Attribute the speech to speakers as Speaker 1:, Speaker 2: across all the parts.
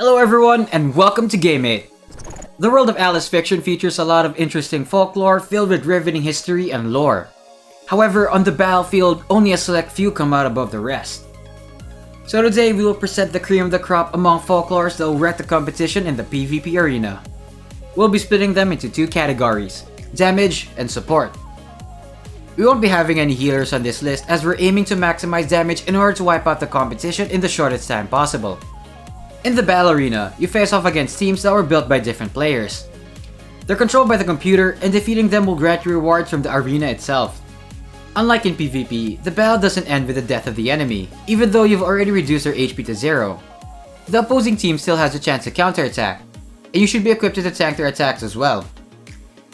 Speaker 1: Hello everyone, and welcome to Game8. The world of Alice fiction features a lot of interesting folklore filled with riveting history and lore. However, on the battlefield, only a select few come out above the rest. So today we will present the cream of the crop among folklores that will wreck the competition in the PvP arena. We'll be splitting them into two categories, damage and support. We won't be having any healers on this list as we're aiming to maximize damage in order to wipe out the competition in the shortest time possible. In the battle arena, you face off against teams that were built by different players. They're controlled by the computer, and defeating them will grant you rewards from the arena itself. Unlike in PvP, the battle doesn't end with the death of the enemy, even though you've already reduced their HP to 0. The opposing team still has a chance to counterattack, and you should be equipped to tank their attacks as well.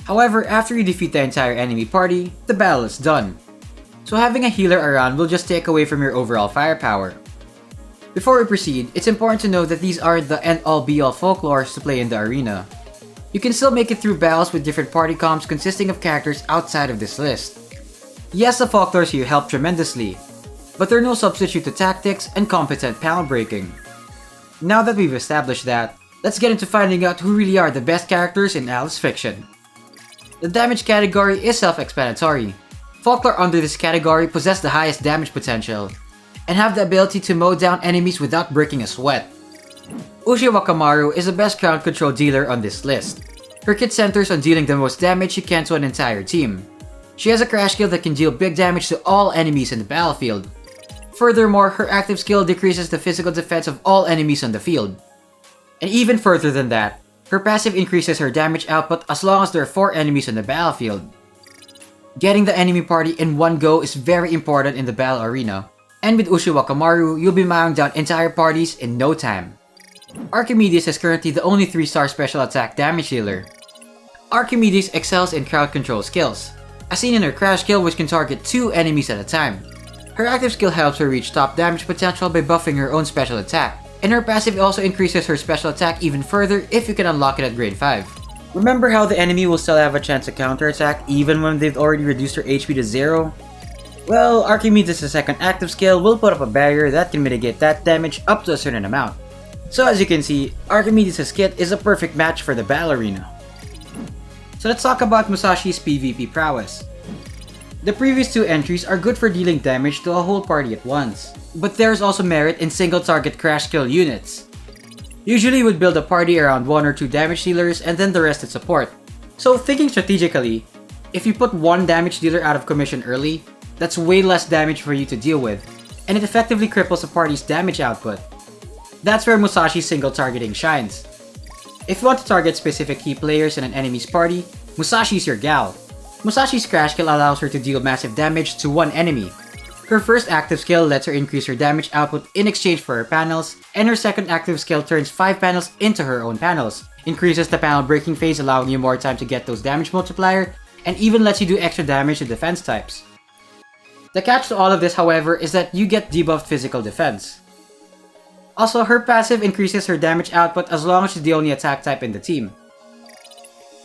Speaker 1: However, after you defeat the entire enemy party, the battle is done. So having a healer around will just take away from your overall firepower. Before we proceed, it's important to note that these aren't the end-all be-all folklores to play in the arena. You can still make it through battles with different party comps consisting of characters outside of this list. Yes, the folklores here help tremendously, but they're no substitute to tactics and competent panel breaking. Now that we've established that, let's get into finding out who really are the best characters in Alice fiction. The damage category is self-explanatory. Folklore under this category possess the highest damage potential, and have the ability to mow down enemies without breaking a sweat. Ushiwakamaru is the best crowd control dealer on this list. Her kit centers on dealing the most damage she can to an entire team. She has a crash skill that can deal big damage to all enemies in the battlefield. Furthermore, her active skill decreases the physical defense of all enemies on the field. And even further than that, her passive increases her damage output as long as there are 4 enemies on the battlefield. Getting the enemy party in one go is very important in the battle arena. And with Ushiwakamaru, you'll be mowing down entire parties in no time. Archimedes is currently the only 3-star special attack damage dealer. Archimedes excels in crowd control skills, as seen in her crash skill which can target 2 enemies at a time. Her active skill helps her reach top damage potential by buffing her own special attack, and her passive also increases her special attack even further if you can unlock it at grade 5. Remember how the enemy will still have a chance to counterattack even when they've already reduced their HP to 0? Well, Archimedes' second active skill will put up a barrier that can mitigate that damage up to a certain amount. So as you can see, Archimedes' kit is a perfect match for the battle arena. So let's talk about Musashi's PvP prowess. The previous 2 entries are good for dealing damage to a whole party at once, but there's also merit in single target crash skill units. Usually you would build a party around 1 or 2 damage dealers and then the rest at support. So thinking strategically, if you put 1 damage dealer out of commission early, that's way less damage for you to deal with, and it effectively cripples a party's damage output. That's where Musashi's single targeting shines. If you want to target specific key players in an enemy's party, Musashi's your gal. Musashi's crash skill allows her to deal massive damage to 1 enemy. Her first active skill lets her increase her damage output in exchange for her panels, and her second active skill turns 5 panels into her own panels, increases the panel breaking phase allowing you more time to get those damage multiplier, and even lets you do extra damage to defense types. The catch to all of this, however, is that you get debuffed physical defense. Also, her passive increases her damage output as long as she's the only attack type in the team.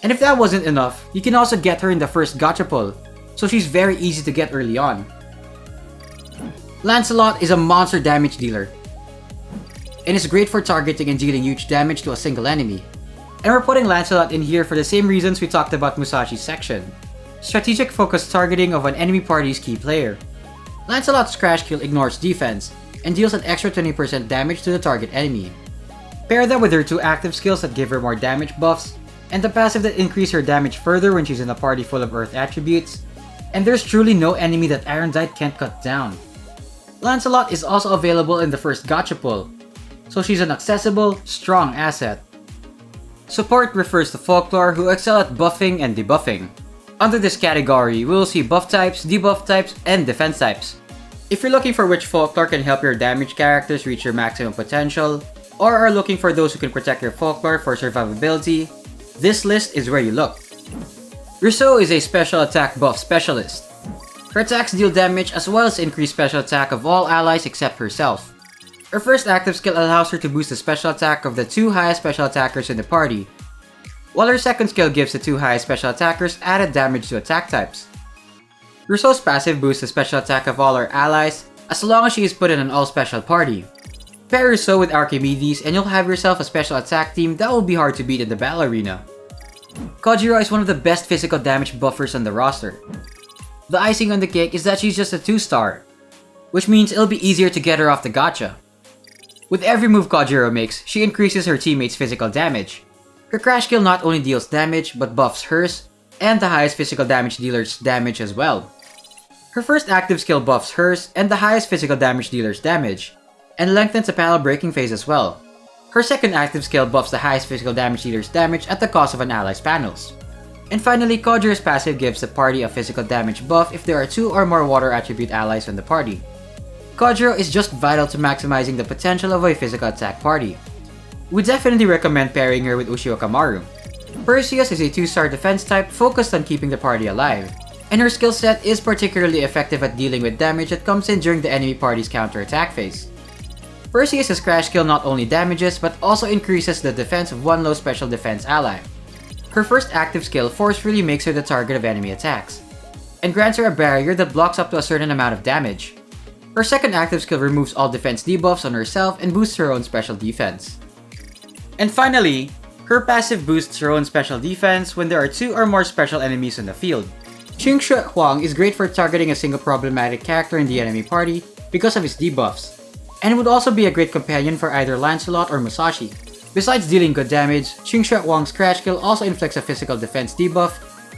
Speaker 1: And if that wasn't enough, you can also get her in the first gotcha pull, so she's very easy to get early on. Lancelot is a monster damage dealer, and is great for targeting and dealing huge damage to a single enemy. And we're putting Lancelot in here for the same reasons we talked about Musashi's section. Strategic focused targeting of an enemy party's key player. Lancelot's crash skill ignores defense, and deals an extra 20% damage to the target enemy. Pair that with her 2 active skills that give her more damage buffs, and the passive that increase her damage further when she's in a party full of earth attributes, and there's truly no enemy that Ironzite can't cut down. Lancelot is also available in the first gotcha pull, so she's an accessible, strong asset. Support refers to folklore who excel at buffing and debuffing. Under this category, we will see buff types, debuff types, and defense types. If you're looking for which folklore can help your damage characters reach their maximum potential, or are looking for those who can protect your folklore for survivability, this list is where you look. Rousseau is a special attack buff specialist. Her attacks deal damage as well as increase special attack of all allies except herself. Her first active skill allows her to boost the special attack of the 2 highest special attackers in the party, while her second skill gives the 2 highest special attackers added damage to attack types. Rousseau's passive boosts the special attack of all her allies as long as she is put in an all-special party. Pair Rousseau with Archimedes and you'll have yourself a special attack team that will be hard to beat in the battle arena. Kojiro is one of the best physical damage buffers on the roster. The icing on the cake is that she's just a 2-star, which means it'll be easier to get her off the gacha. With every move Kojiro makes, she increases her teammates' physical damage. Her crash kill not only deals damage, but buffs hers, and the highest physical damage dealer's damage as well. Her first active skill buffs hers and the highest physical damage dealer's damage, and lengthens the panel breaking phase as well. Her second active skill buffs the highest physical damage dealer's damage at the cost of an ally's panels. And finally, Kojiro's passive gives the party a physical damage buff if there are 2 or more water attribute allies in the party. Kojiro is just vital to maximizing the potential of a physical attack party. We definitely recommend pairing her with Ushiwakamaru. Perseus is a 2-star defense type focused on keeping the party alive, and her skill set is particularly effective at dealing with damage that comes in during the enemy party's counter-attack phase. Perseus' crash kill not only damages but also increases the defense of one low special defense ally. Her first active skill forcefully makes her the target of enemy attacks, and grants her a barrier that blocks up to a certain amount of damage. Her second active skill removes all defense debuffs on herself and boosts her own special defense. And finally, her passive boosts her own special defense when there are 2 or more special enemies in the field. Qin Shi Huang is great for targeting a single problematic character in the enemy party because of his debuffs, and would also be a great companion for either Lancelot or Musashi. Besides dealing good damage, Qin Shi Huang's crash kill also inflicts a physical defense debuff,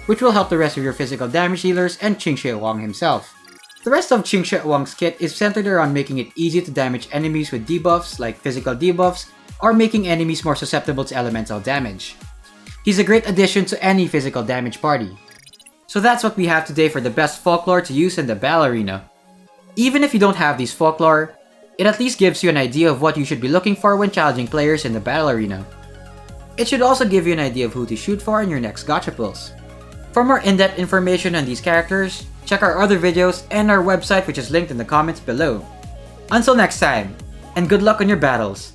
Speaker 1: which will help the rest of your physical damage dealers and Qin Shi Huang himself. The rest of Qin Shi Huang's kit is centered around making it easy to damage enemies with debuffs like physical debuffs, or making enemies more susceptible to elemental damage. He's a great addition to any physical damage party. So that's what we have today for the best folklore to use in the battle arena. Even if you don't have these folklore, it at least gives you an idea of what you should be looking for when challenging players in the battle arena. It should also give you an idea of who to shoot for in your next gacha pulls. For more in-depth information on these characters, check our other videos and our website, which is linked in the comments below. Until next time, and good luck on your battles!